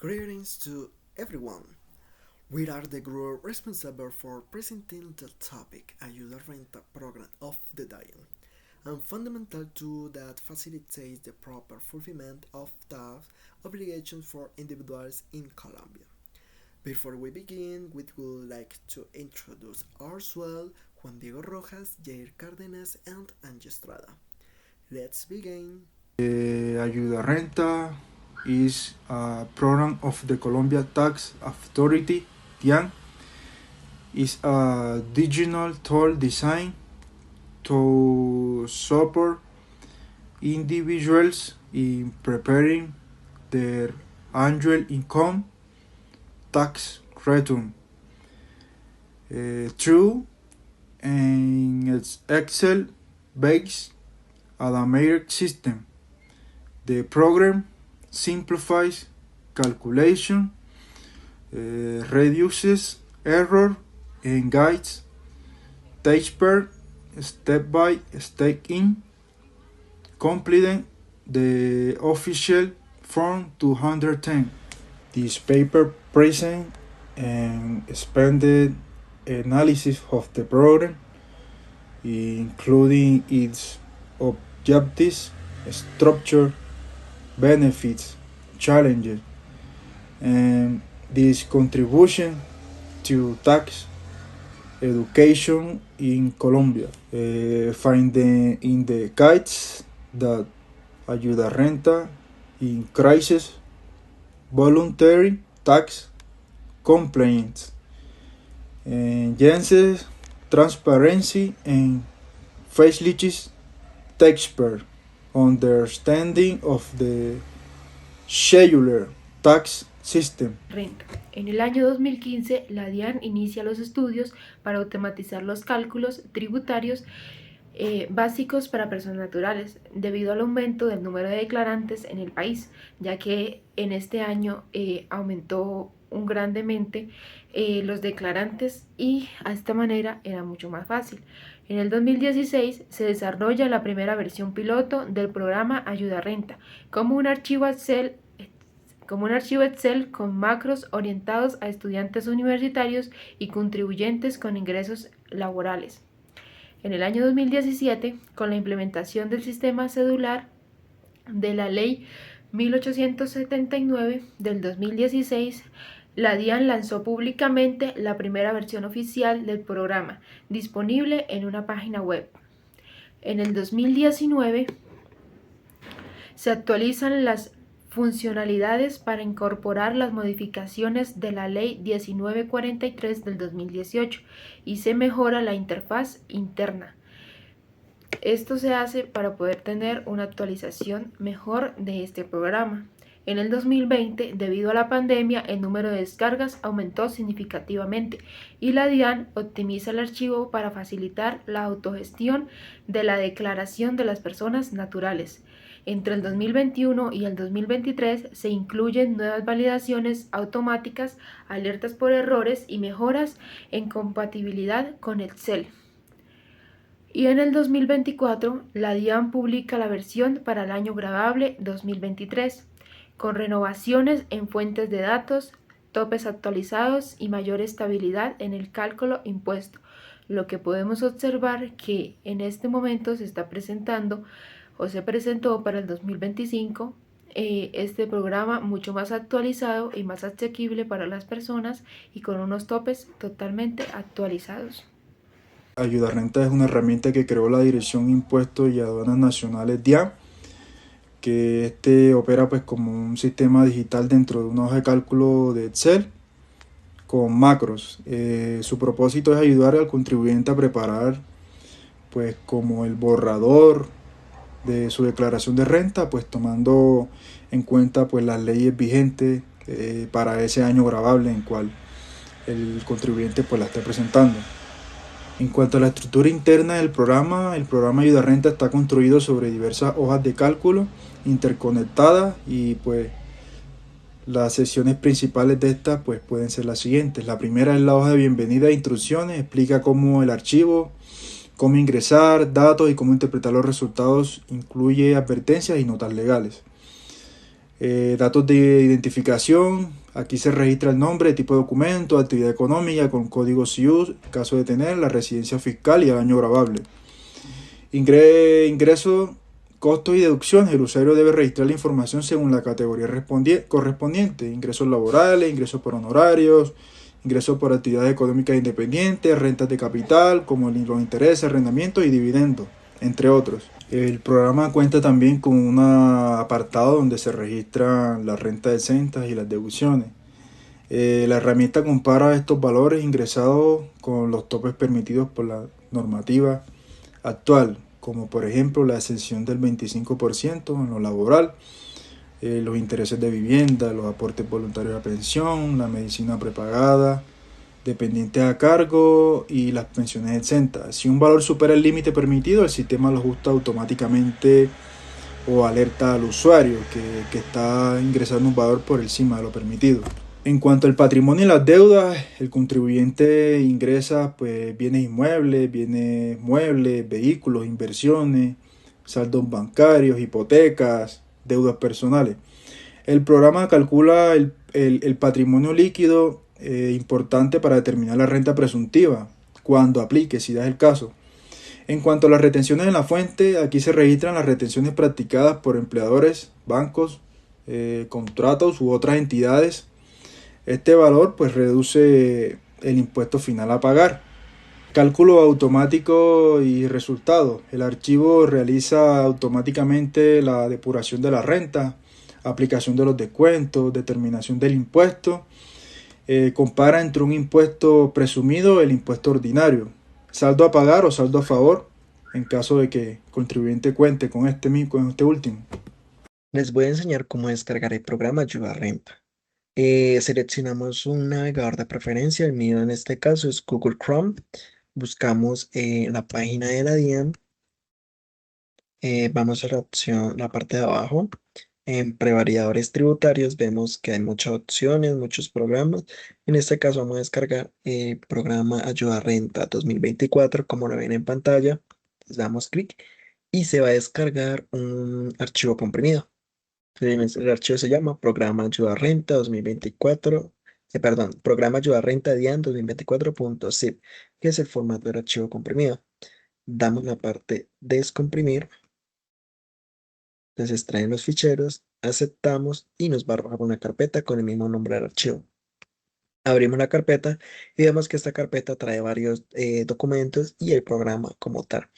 Greetings to everyone. We are the group responsible for presenting the topic Ayuda Renta program of the Dian, and fundamental to that facilitates the proper fulfillment of tax obligations for individuals in Colombia. Before we begin, we would like to introduce ourselves Juan Diego Rojas, Jair Cárdenas, and Angie Estrada. Let's begin. Ayuda Renta is a program of the Colombia Tax Authority, DIAN. Is a digital tool designed to support individuals in preparing their annual income tax return through an Excel based automated system. The program simplifies calculation, reduces error, and guides taxpayer step by step in completing the official Form 210. This paper presents an expanded analysis of the program, including its objectives, structure, benefits, challenges, and this contribution to tax education in Colombia. Finding in the guides that Ayuda Renta increases voluntary tax compliance, enhances transparency, and facilitates taxpayer understanding of the scheduler tax system. Renta. En el año 2015, la DIAN inicia los estudios para automatizar los cálculos tributarios básicos para personas naturales, debido al aumento del número de declarantes en el país, ya que en este año aumentó grandemente los declarantes y a esta manera era mucho más fácil. En el 2016 se desarrolla la primera versión piloto del programa Ayuda Renta como un archivo Excel con macros orientados a estudiantes universitarios y contribuyentes con ingresos laborales. En el año 2017, con la implementación del sistema cedular de la Ley 1879 del 2016, la DIAN lanzó públicamente la primera versión oficial del programa, disponible en una página web. En el 2019, se actualizan las funcionalidades para incorporar las modificaciones de la Ley 1943 del 2018 y se mejora la interfaz interna. Esto se hace para poder tener una actualización mejor de este programa. En el 2020, debido a la pandemia, el número de descargas aumentó significativamente y la DIAN optimiza el archivo para facilitar la autogestión de la declaración de las personas naturales. Entre el 2021 y el 2023 se incluyen nuevas validaciones automáticas, alertas por errores y mejoras en compatibilidad con Excel. Y en el 2024, la DIAN publica la versión para el año grabable 2023, con renovaciones en fuentes de datos, topes actualizados y mayor estabilidad en el cálculo impuesto, lo que podemos observar que en este momento se está presentando o se presentó para el 2025 este programa mucho más actualizado y más asequible para las personas y con unos topes totalmente actualizados. Ayuda Renta es una herramienta que creó la Dirección de Impuestos y Aduanas Nacionales DIAN, que opera pues como un sistema digital dentro de una hoja de cálculo de Excel con macros. Su propósito es ayudar al contribuyente a preparar pues como el borrador de su declaración de renta, pues tomando en cuenta pues las leyes vigentes para ese año grabable en cual el contribuyente pues la esté presentando. En cuanto a la estructura interna del programa, el programa Ayuda Renta está construido sobre diversas hojas de cálculo interconectadas y pues las secciones principales de estas pues pueden ser las siguientes. La primera es la hoja de bienvenida e instrucciones, explica cómo el archivo, cómo ingresar datos y cómo interpretar los resultados, incluye advertencias y notas legales. Datos de identificación, aquí se registra el nombre, tipo de documento, actividad económica con código SIUS, en caso de tener la residencia fiscal y el año grabable. Ingresos, costos y deducciones. El usuario debe registrar la información según la categoría correspondiente. Ingresos laborales, ingresos por honorarios, ingresos por actividades económicas independientes, rentas de capital, como los intereses, arrendamientos y dividendos, entre otros. El programa cuenta también con un apartado donde se registran las rentas exentas y las deducciones. La herramienta compara estos valores ingresados con los topes permitidos por la normativa actual, como por ejemplo la exención del 25% en lo laboral, los intereses de vivienda, los aportes voluntarios a pensión, la medicina prepagada, dependientes a cargo y las pensiones exentas. Si un valor supera el límite permitido, el sistema lo ajusta automáticamente o alerta al usuario que está ingresando un valor por encima de lo permitido. En cuanto al patrimonio y las deudas, el contribuyente ingresa pues bienes inmuebles, bienes muebles, vehículos, inversiones, saldos bancarios, hipotecas, deudas personales. El programa calcula el patrimonio líquido importante para determinar la renta presuntiva, cuando aplique, si da el caso. En cuanto a las retenciones en la fuente, aquí se registran las retenciones practicadas por empleadores, bancos, contratos u otras entidades. Este valor pues reduce el impuesto final a pagar. Cálculo automático y resultados. El archivo realiza automáticamente la depuración de la renta, aplicación de los descuentos, determinación del impuesto. Compara entre un impuesto presumido y el impuesto ordinario. Saldo a pagar o saldo a favor en caso de que el contribuyente cuente con este último. Les voy a enseñar cómo descargar el programa Ayuda Renta. Seleccionamos un navegador de preferencia, el mío en este caso es Google Chrome. Buscamos la página de la DIAN. Vamos a la opción, la parte de abajo. En prevariadores tributarios vemos que hay muchas opciones, muchos programas. En este caso vamos a descargar el programa Ayuda Renta 2024, como lo ven en pantalla. Les damos clic y se va a descargar un archivo comprimido. El archivo se llama Programa Ayuda Renta 2024, perdón, Programa Ayuda Renta DIAN 2024.zip, que es el formato del archivo comprimido. Damos la parte descomprimir. Entonces extraen los ficheros, aceptamos y nos va a arrojar una carpeta con el mismo nombre del archivo. Abrimos la carpeta y vemos que esta carpeta trae varios documentos y el programa como tal.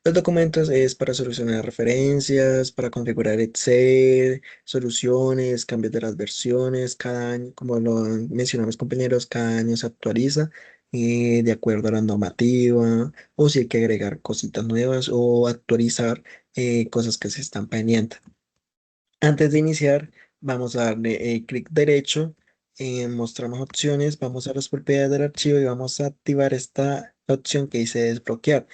Los documentos es para solucionar referencias, para configurar Excel, soluciones, cambios de las versiones, cada año, como lo han mencionado mis compañeros, cada año se actualiza de acuerdo a la normativa, o si hay que agregar cositas nuevas o actualizar cosas que se están pendientes. Antes de iniciar, vamos a darle clic derecho en mostrar más opciones, vamos a las propiedades del archivo y vamos a activar esta opción que dice desbloquear.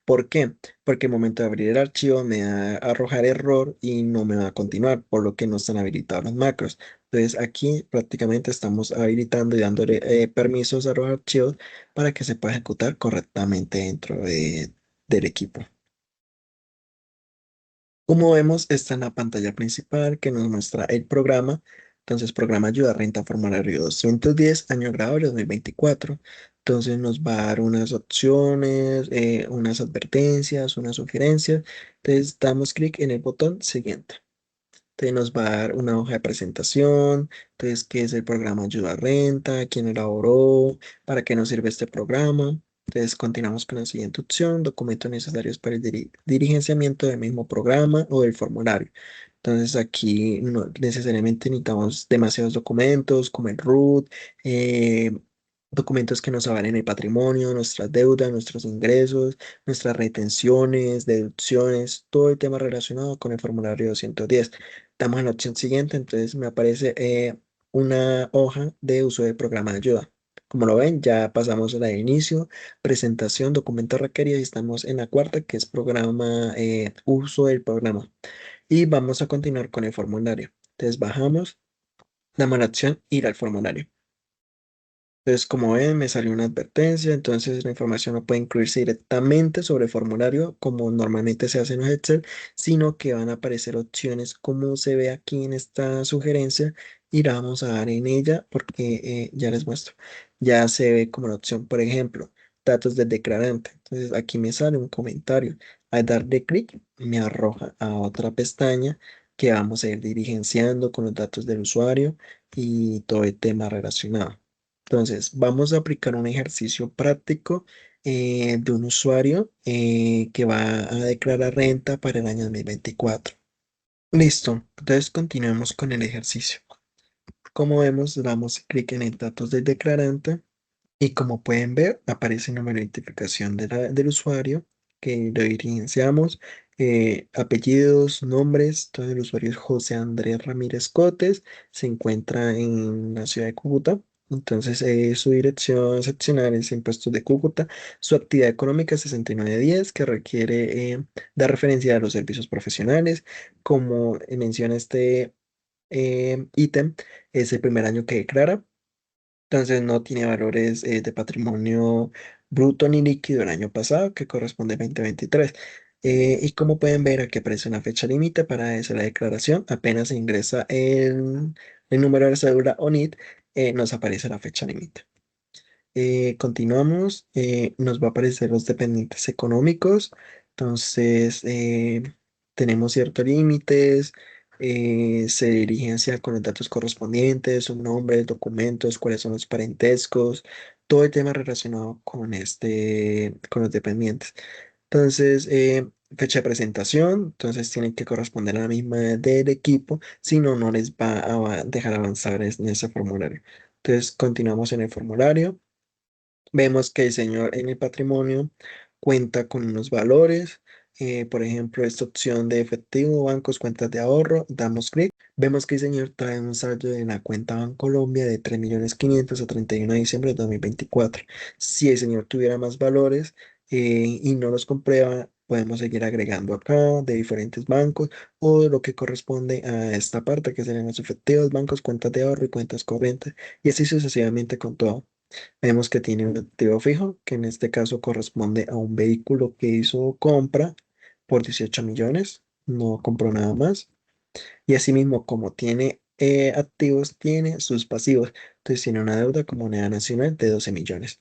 ¿Por qué? Porque al momento de abrir el archivo me va a arrojar error y no me va a continuar, por lo que no están habilitados los macros. Entonces aquí prácticamente estamos habilitando y dándole permisos a los archivos para que se pueda ejecutar correctamente dentro del equipo. Como vemos, está en la pantalla principal que nos muestra el programa. Entonces, programa Ayuda Renta Formulario 210, año grabable 2024. Entonces, nos va a dar unas opciones, unas advertencias, unas sugerencias. Entonces, damos clic en el botón siguiente. Entonces, nos va a dar una hoja de presentación. Entonces, ¿qué es el programa Ayuda Renta? ¿Quién elaboró? ¿Para qué nos sirve este programa? Entonces continuamos con la siguiente opción, documentos necesarios para el diligenciamiento del mismo programa o del formulario. Entonces aquí no necesariamente necesitamos demasiados documentos como el RUT, documentos que nos avalen el patrimonio, nuestras deudas, nuestros ingresos, nuestras retenciones, deducciones, todo el tema relacionado con el formulario 210. Damos a la opción siguiente, entonces me aparece una hoja de uso del programa de ayuda. Como lo ven, ya pasamos a la de inicio, presentación, documentos requeridos y estamos en la cuarta, que es programa, uso del programa. Y vamos a continuar con el formulario. Entonces bajamos, damos la opción ir al formulario. Entonces, como ven, me salió una advertencia, entonces la información no puede incluirse directamente sobre el formulario como normalmente se hace en los Excel, sino que van a aparecer opciones como se ve aquí en esta sugerencia y la vamos a dar en ella porque ya les muestro. Ya se ve como la opción, por ejemplo, datos del declarante. Entonces, aquí me sale un comentario. Al darle clic, me arroja a otra pestaña que vamos a ir dirigenciando con los datos del usuario y todo el tema relacionado. Entonces, vamos a aplicar un ejercicio práctico de un usuario que va a declarar renta para el año 2024. Listo, entonces continuemos con el ejercicio. Como vemos, damos clic en el datos del declarante y como pueden ver, aparece el número de identificación del usuario que lo evidenciamos, apellidos, nombres. Entonces el usuario es José Andrés Ramírez Cotes, se encuentra en la ciudad de Cúcuta. Entonces su dirección seccional es Impuestos de Cúcuta, su actividad económica es 6910 que requiere dar referencia a los servicios profesionales. Como menciona este ítem, es el primer año que declara. Entonces no tiene valores de patrimonio bruto ni líquido el año pasado, que corresponde al 2023. Y como pueden ver, aquí aparece una fecha límite para hacer la declaración. Apenas se ingresa el número de la cédula o NIT, nos aparece la fecha límite. Continuamos, nos va a aparecer los dependientes económicos, entonces tenemos ciertos límites, se diligencia con los datos correspondientes, su nombre, documentos, cuáles son los parentescos, todo el tema relacionado con con los dependientes. Entonces, fecha de presentación, entonces tienen que corresponder a la misma del equipo, si no, no les va a dejar avanzar en ese formulario. Entonces, continuamos en el formulario. Vemos que el señor en el patrimonio cuenta con unos valores, por ejemplo, esta opción de efectivo, bancos, cuentas de ahorro, damos clic. Vemos que el señor trae un saldo en la cuenta Bancolombia de 3.500.000 a 31 de diciembre de 2024. Si el señor tuviera más valores y no los comprueba, podemos seguir agregando acá de diferentes bancos o lo que corresponde a esta parte, que serían los efectivos, bancos, cuentas de ahorro y cuentas corrientes, y así sucesivamente con todo. Vemos que tiene un activo fijo, que en este caso corresponde a un vehículo que hizo compra por 18 millones, no compró nada más. Y asimismo, como tiene activos, tiene sus pasivos. Entonces tiene una deuda con moneda nacional de 12 millones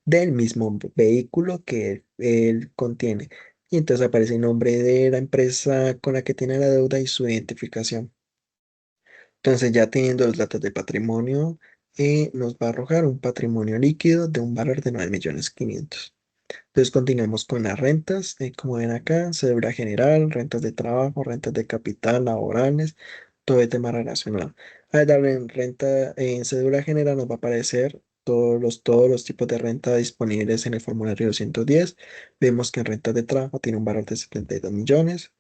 del mismo vehículo que él contiene. Y entonces aparece el nombre de la empresa con la que tiene la deuda y su identificación. Entonces, ya teniendo los datos de patrimonio, nos va a arrojar un patrimonio líquido de un valor de 9.500.000. Entonces, continuamos con las rentas. Como ven acá, cédula general, rentas de trabajo, rentas de capital, laborales, todo el tema relacionado. Al darle en renta en cédula general, nos va a aparecer todos los tipos de renta disponibles en el formulario 210. Vemos que en rentas de trabajo tiene un valor de 72 millones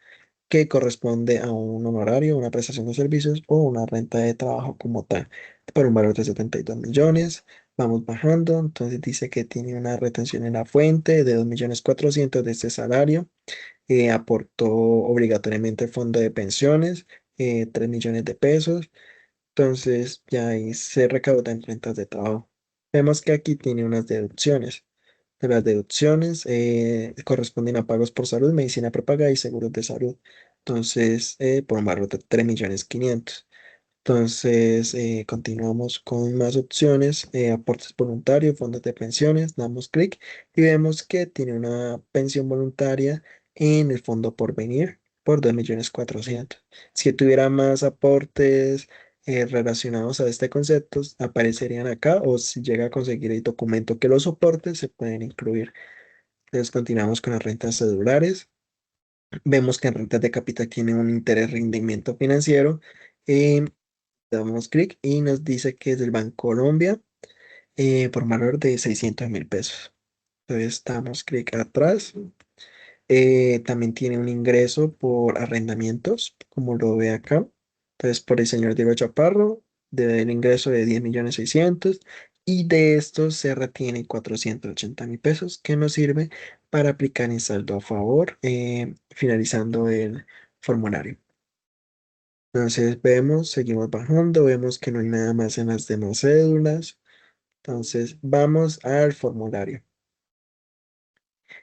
que corresponde a un honorario, una prestación de servicios o una renta de trabajo como tal, por un valor de 72 millones. Vamos bajando, entonces dice que tiene una retención en la fuente de 2.400.000 de este salario. Aportó obligatoriamente el fondo de pensiones, 3 millones de pesos. Entonces ya ahí se recauda en rentas de trabajo. Vemos que aquí tiene unas deducciones. De las deducciones corresponden a pagos por salud, medicina prepaga y seguros de salud. Entonces, por un valor de 3.500.000. Entonces, continuamos con más opciones, aportes voluntarios, fondos de pensiones, damos clic y vemos que tiene una pensión voluntaria en el fondo Porvenir por 2.400.000. Si tuviera más aportes relacionados a este concepto, aparecerían acá o si llega a conseguir el documento que los soporte, se pueden incluir. Entonces, continuamos con las rentas cedulares. Vemos que en rentas de capital tiene un interés rendimiento financiero. eh, Damos clic y nos dice que es del Banco Colombia por un valor de 600.000 pesos. Entonces damos clic atrás. También tiene un ingreso por arrendamientos, como lo ve acá. Entonces por el señor Diego Chaparro, del ingreso de 10.600.000 y de estos se retiene 480.000 pesos que nos sirve para aplicar en saldo a favor, finalizando el formulario. Entonces vemos, seguimos bajando, vemos que no hay nada más en las demás cédulas. Entonces, vamos al formulario.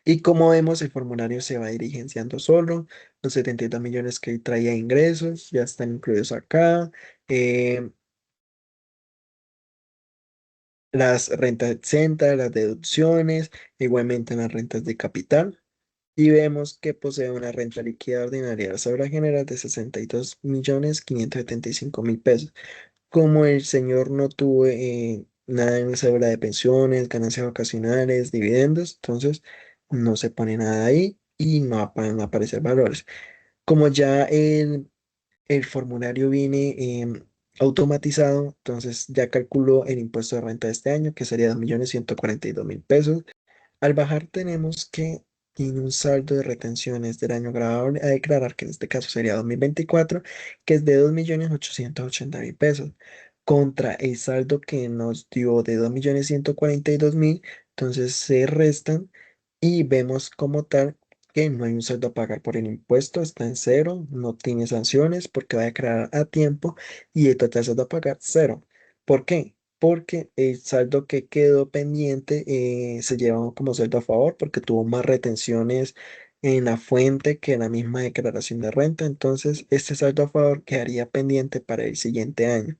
Y como vemos, el formulario se va dirigenciando solo. Los 72 millones que traía ingresos ya están incluidos acá. Las rentas exentas, las deducciones, igualmente las rentas de capital. Y vemos que posee una renta líquida ordinaria sobre la general de 62.575.000 pesos. Como el señor no tuvo nada en la cédula de pensiones, ganancias ocasionales, dividendos, entonces no se pone nada ahí y no van a aparecer valores. Como ya el formulario viene automatizado, entonces ya calculó el impuesto de renta de este año, que sería 2.142.000 pesos. Al bajar tenemos que tiene un saldo de retenciones del año grabable a declarar, que en este caso sería 2024, que es de 2.880.000 pesos, contra el saldo que nos dio de 2.142.000, entonces se restan y vemos como tal que no hay un saldo a pagar por el impuesto, está en cero, no tiene sanciones porque va a declarar a tiempo y el total saldo a pagar cero. ¿Por qué? Porque el saldo que quedó pendiente se lleva como saldo a favor porque tuvo más retenciones en la fuente que en la misma declaración de renta. Entonces, este saldo a favor quedaría pendiente para el siguiente año.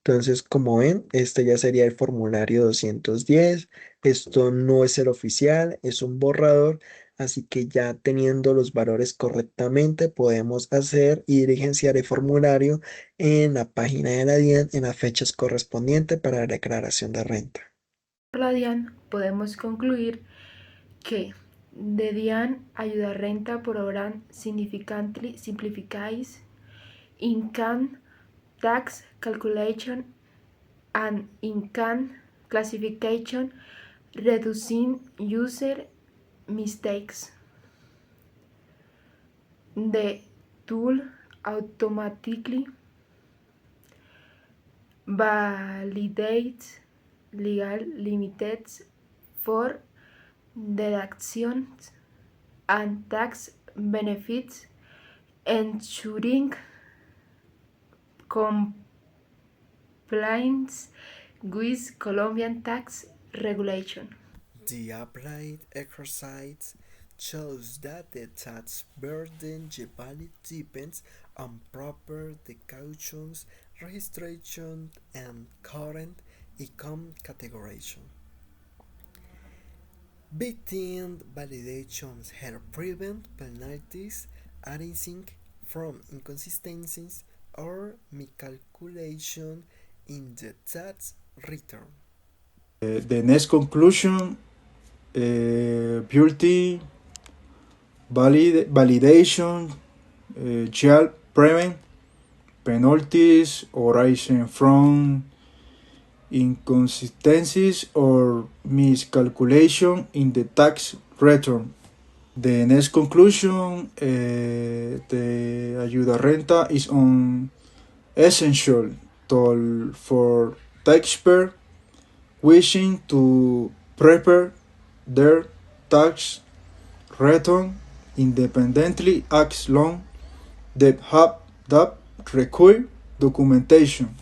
Entonces, como ven, este ya sería el formulario 210. Esto no es el oficial, es un borrador. Así que ya teniendo los valores correctamente, podemos hacer y diligenciar el formulario en la página de la DIAN en las fechas correspondientes para la declaración de renta. Por la DIAN podemos concluir que the DIAN Ayuda Renta Program significantly simplifies income tax calculation and income classification, reducing user mistakes. The tool automatically validates legal limits for deductions and tax benefits, ensuring compliance with Colombian tax regulation. The applied exercise shows that the tax burden generally depends on proper declarations, registration, and current income categorization. Between validations help prevent penalties arising from inconsistencies or miscalculation in the tax return. The next conclusion, beauty, validation, shall prevent penalties arising from inconsistencies or miscalculation in the tax return. The next conclusion, the ayuda renta is an essential tool for taxpayers wishing to prepare their tax return independently as long they have that required documentation.